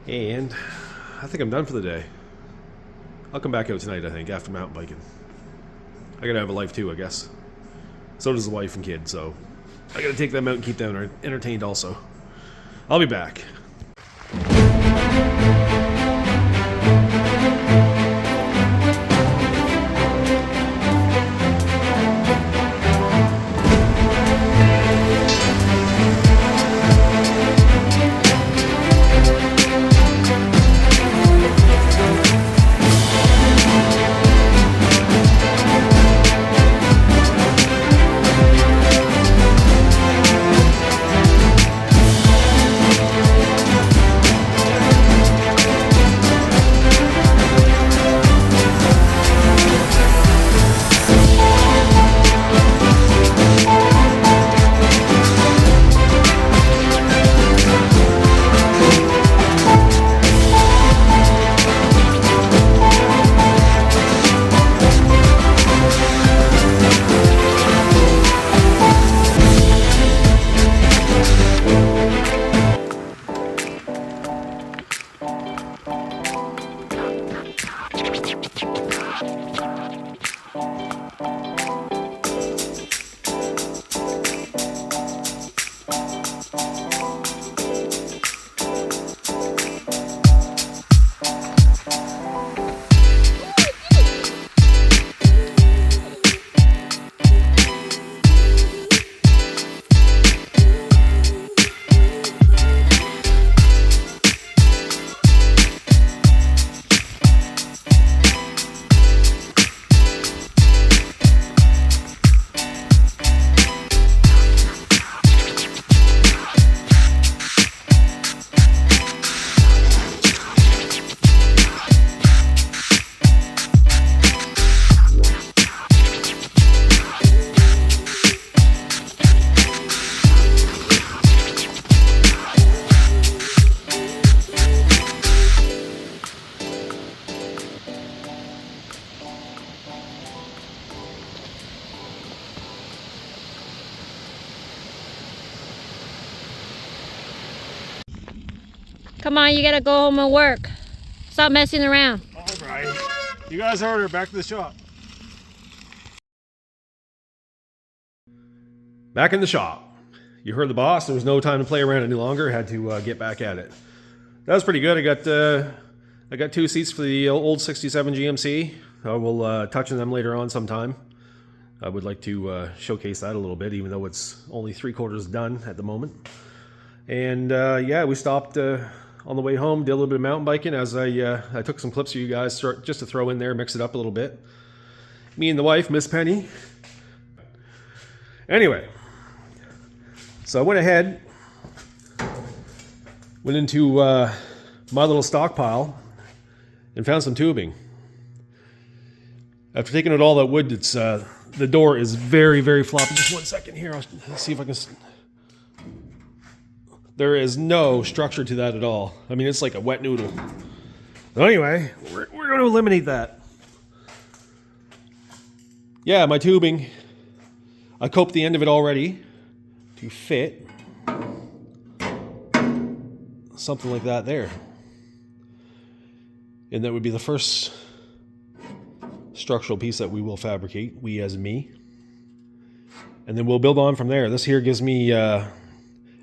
And I think I'm done for the day. I'll come back out tonight, I think, after mountain biking. I gotta have a life too, I guess. So does the wife and kid, so I gotta take them out and keep them entertained also. I'll be back. Come on, you gotta go home and work. Stop messing around. All right. You guys order, back to the shop. Back in the shop. You heard the boss. There was no time to play around any longer. Had to get back at it. That was pretty good. I got 2 seats for the old 67 GMC. I will touch on them later on sometime. I would like to showcase that a little bit, even though it's only 3/4 done at the moment. And yeah, we stopped on the way home, did a little bit of mountain biking as I took some clips for you guys just to throw in there, mix it up a little bit. Me and the wife, Miss Penny. Anyway, so I went ahead, went into my little stockpile and found some tubing. After taking out all that wood, it's the door is very, very floppy. Just 1 second here, I'll see if I can... There is no structure to that at all. I mean, it's like a wet noodle. But anyway, we're going to eliminate that. Yeah, my tubing, I coped the end of it already to fit something like that there. And that would be the first structural piece that we will fabricate, we as me. And then we'll build on from there. This here gives me...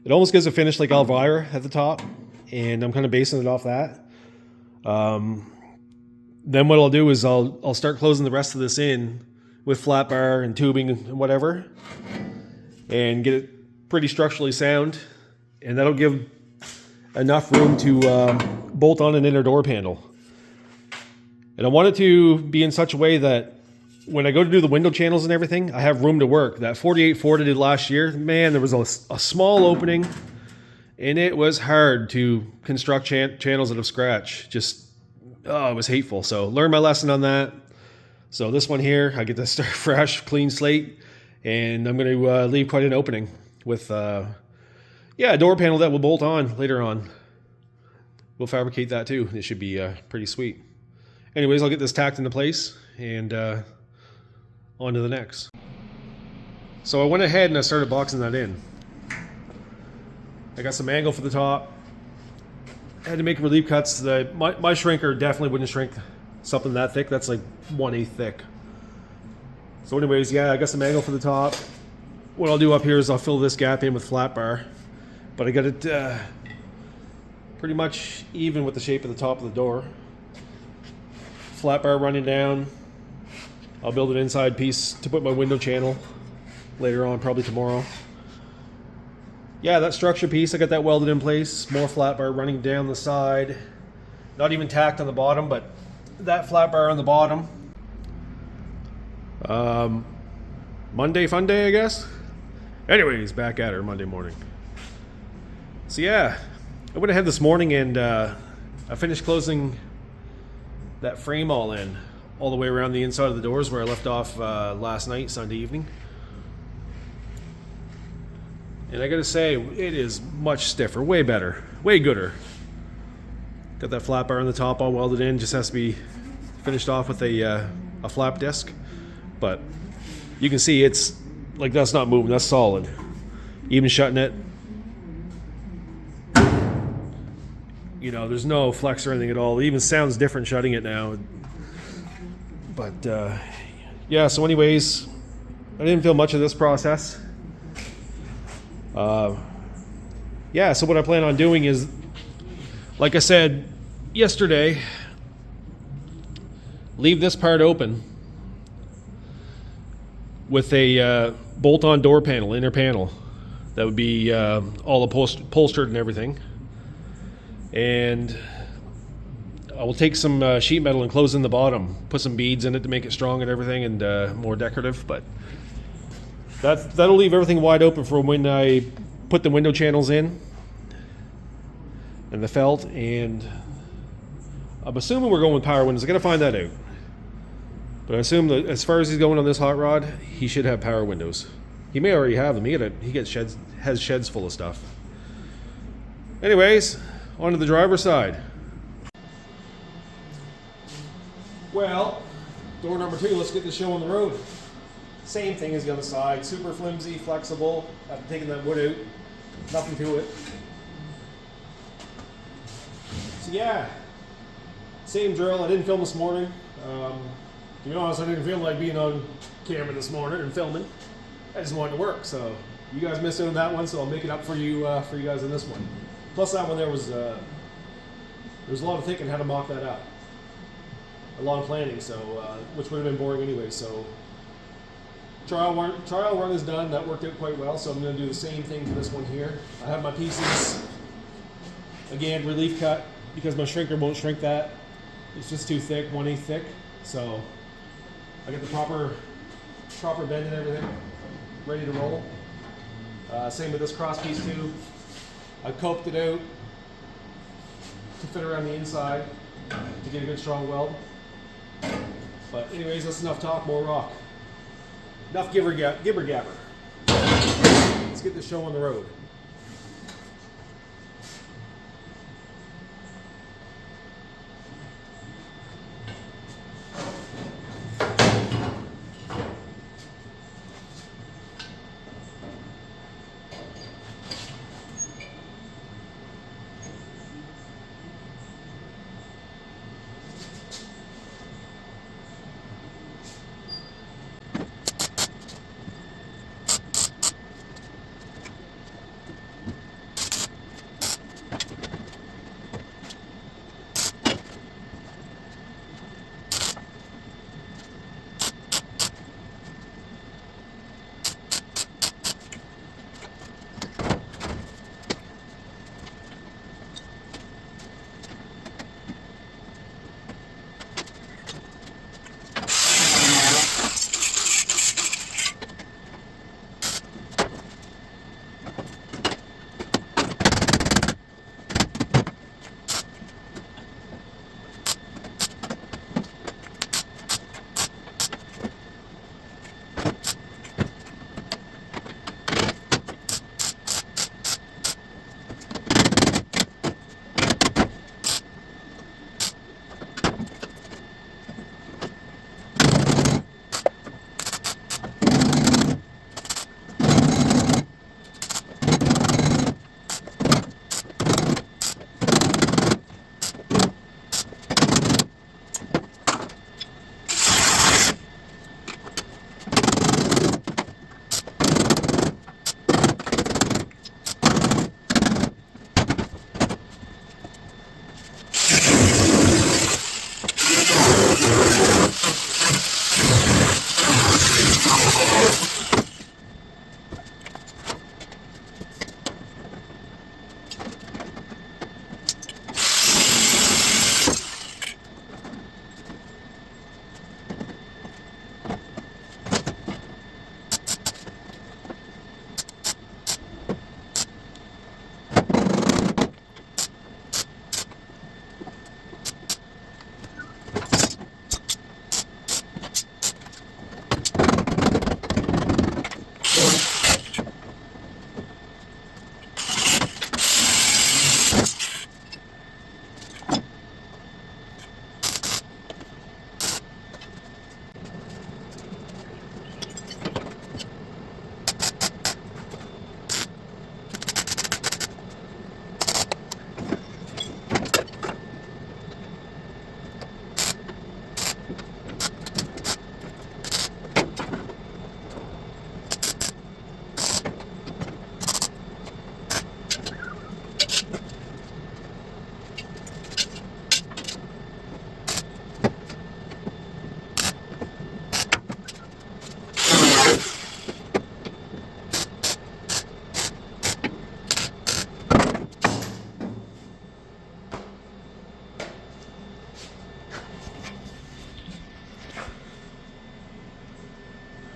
it almost gives a finish like Elvira at the top, and I'm kind of basing it off that. Then what I'll do is I'll start closing the rest of this in with flat bar and tubing and whatever, and get it pretty structurally sound, and that'll give enough room to bolt on an inner door panel. And I want it to be in such a way that when I go to do the window channels and everything, I have room to work. That 48 Ford I did last year, man, there was a small opening, and it was hard to construct channels out of scratch. Just, oh, it was hateful. So learned my lesson on that. So this one here, I get to start fresh, clean slate, and I'm going to leave quite an opening with, yeah, a door panel that will bolt on later on. We'll fabricate that too. It should be pretty sweet. Anyways, I'll get this tacked into place and on to the next. So I went ahead and I started boxing that in. I got some angle for the top, had to make relief cuts. My shrinker definitely wouldn't shrink something that thick. That's like 1/8 thick. So anyways, yeah, I got some angle for the top. What I'll do up here is I'll fill this gap in with flat bar, but I got it pretty much even with the shape of the top of the door. Flat bar running down. I'll build an inside piece to put my window channel later on, probably tomorrow. Yeah, that structure piece, I got that welded in place. More flat bar running down the side. Not even tacked on the bottom, but that flat bar on the bottom. Monday fun day, I guess. Anyways, back at her Monday morning. So yeah, I went ahead this morning and I finished closing that frame all in, all the way around the inside of the doors where I left off last night, Sunday evening. And I gotta say, it is much stiffer, way better, way gooder. Got that flat bar on the top all welded in, just has to be finished off with a flap disc. But you can see it's like that's not moving, that's solid. Even shutting it, you know, there's no flex or anything at all. It even sounds different shutting it now. But yeah, so anyways, I didn't feel much of this process. Yeah, so what I plan on doing is, like I said yesterday, leave this part open with a bolt-on door panel, inner panel. That would be all upholstered and everything. And I will take some sheet metal and close in the bottom, put some beads in it to make it strong and everything, and more decorative. But that'll leave everything wide open for when I put the window channels in and the felt. And I'm assuming we're going with power windows. I gotta find that out. But I assume that as far as he's going on this hot rod, he should have power windows. He may already have them. He has sheds full of stuff. Anyways, on to the driver's side. Well, door number 2, let's get this show on the road. Same thing as the other side, super flimsy, flexible. After taking that wood out, nothing to it. So yeah, same drill. I didn't film this morning. To be honest, I didn't feel like being on camera this morning and filming. I just wanted to work. So you guys missed out on that one, so I'll make it up for you guys in this one. Plus that one there was a lot of thinking how to mock that up. A lot of planning, so which would have been boring anyway. So trial run is done. That worked out quite well. So I'm going to do the same thing for this one here. I have my pieces again relief cut because my shrinker won't shrink that. It's just too thick, 1/8 thick. So I got the proper bend and everything ready to roll. Same with this cross piece too. I coped it out to fit around the inside to get a good strong weld. But anyways, that's enough talk, more rock. Enough gibber gabber. Let's get this show on the road.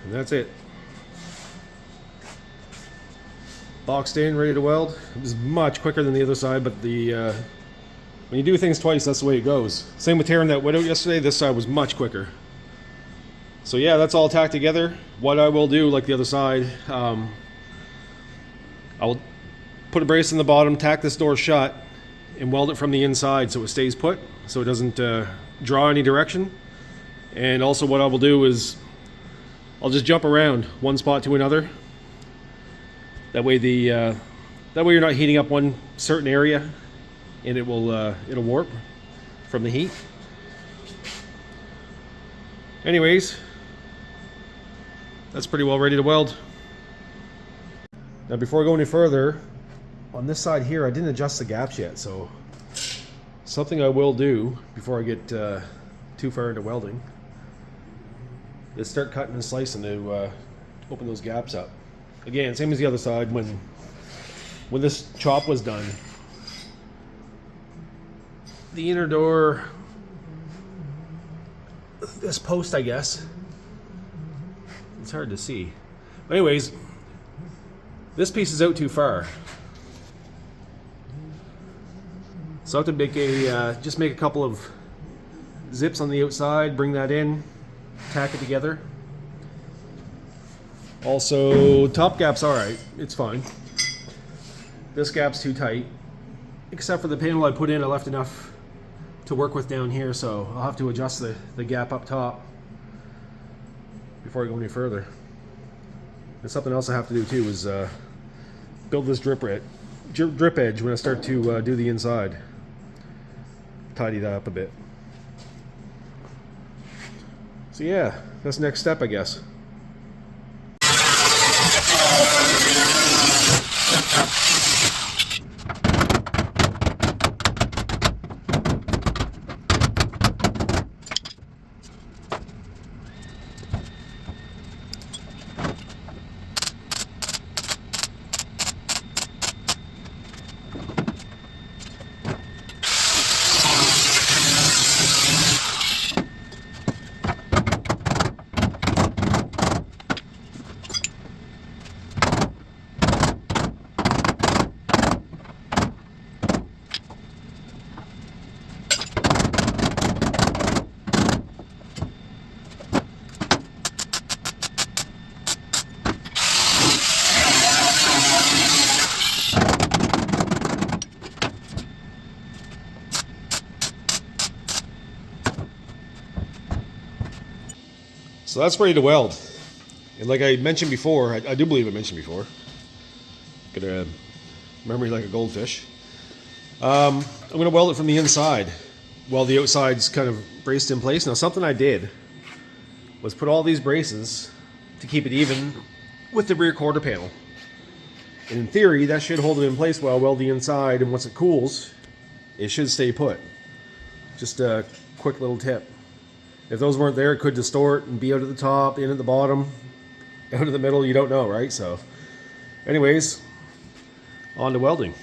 And that's it. Boxed in, ready to weld. It was much quicker than the other side, but the when you do things twice, that's the way it goes. Same with tearing that wood out yesterday. This side was much quicker. So yeah, that's all tacked together. What I will do, like the other side, I'll put a brace in the bottom, tack this door shut, and weld it from the inside so it stays put, so it doesn't draw any direction. And also what I will do is I'll just jump around one spot to another. That way you're not heating up one certain area, and it'll warp from the heat. Anyways, that's pretty well ready to weld. Now before I go any further, on this side here I didn't adjust the gaps yet, so something I will do before I get too far into welding is start cutting and slicing to open those gaps up. Again, same as the other side, when this chop was done, the inner door, this post, I guess, it's hard to see. But anyways, this piece is out too far. So I have to make just make a couple of zips on the outside, bring that in, tack it together. Also, top gap's alright, it's fine. This gap's too tight. Except for the panel I put in, I left enough to work with down here, so I'll have to adjust the gap up top before I go any further. And something else I have to do too is build this drip edge when I start to do the inside. Tidy that up a bit. So yeah, that's the next step, I guess. So that's ready to weld. And like I mentioned before, I do believe I mentioned before, got a memory like a goldfish. I'm going to weld it from the inside while the outside's kind of braced in place. Now something I did was put all these braces to keep it even with the rear quarter panel. And in theory, that should hold it in place while I weld the inside, and once it cools, it should stay put. Just a quick little tip. If those weren't there, it could distort and be out at the top, in at the bottom, out of the middle, you don't know, right? So, anyways, on to welding.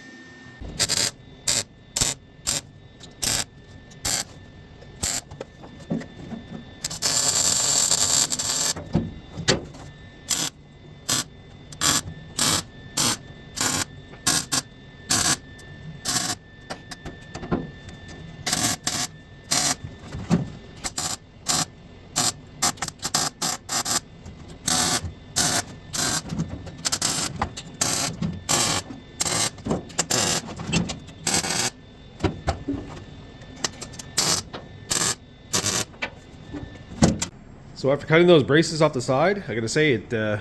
So after cutting those braces off the side, I gotta say it did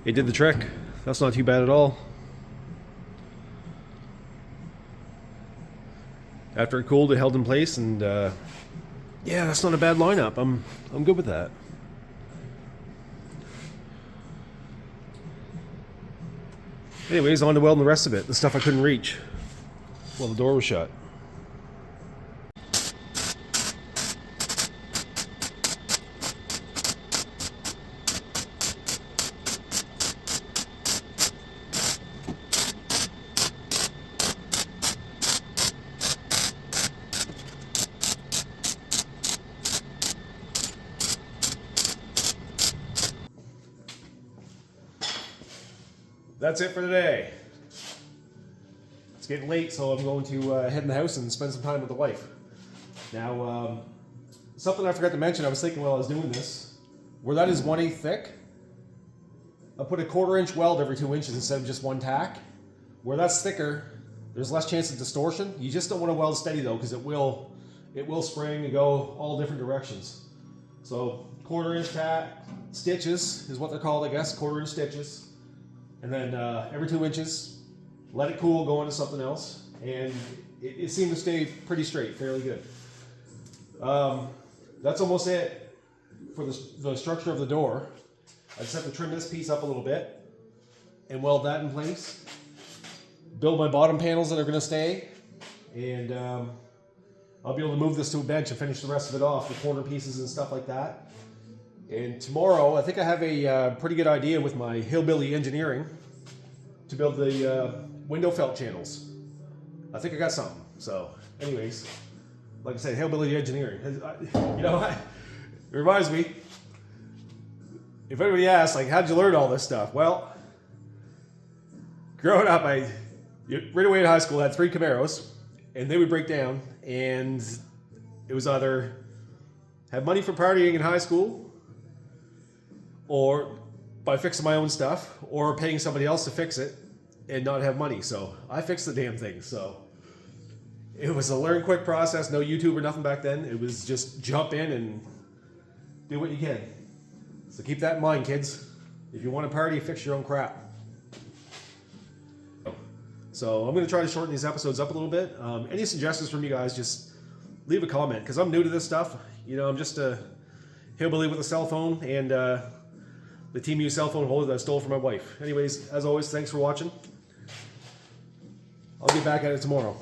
the trick. That's not too bad at all. After it cooled, it held in place, and yeah, that's not a bad lineup. I'm good with that. Anyways, on to welding the rest of it, the stuff I couldn't reach while the door was shut. that's it for today. It's getting late, so I'm going to head in the house and spend some time with the wife. Now, something I forgot to mention, I was thinking while I was doing this, where that is 1/8 thick, I put a 1/4 inch weld every 2 inches instead of just one tack. Where that's thicker, there's less chance of distortion. You just don't want to weld steady though, because it will spring and go all different directions. So 1/4 inch tack, stitches is what they're called, I guess, 1/4 inch stitches. And then every 2 inches, let it cool, go into something else. And it seemed to stay pretty straight, fairly good. That's almost it for the structure of the door. I just have to trim this piece up a little bit and weld that in place. Build my bottom panels that are going to stay, and I'll be able to move this to a bench and finish the rest of it off, the corner pieces and stuff like that. And tomorrow, I think I have a pretty good idea with my hillbilly engineering to build the window felt channels. I think I got something. So, anyways, like I said, hillbilly engineering. You know, it reminds me, if anybody asks, like, how'd you learn all this stuff? Well, growing up, right away in high school, I had 3 Camaros, and they would break down, and it was either have money for partying in high school, or by fixing my own stuff, or paying somebody else to fix it and not have money. So I fixed the damn thing. So it was a learn quick process, no YouTube or nothing back then. It was just jump in and do what you can. So keep that in mind, kids. If you want to party, fix your own crap. So I'm going to try to shorten these episodes up a little bit. Any suggestions from you guys, just leave a comment, because I'm new to this stuff. You know, I'm just a hillbilly with a cell phone and the TMU cell phone holder that I stole from my wife. Anyways, as always, thanks for watching. I'll get back at it tomorrow.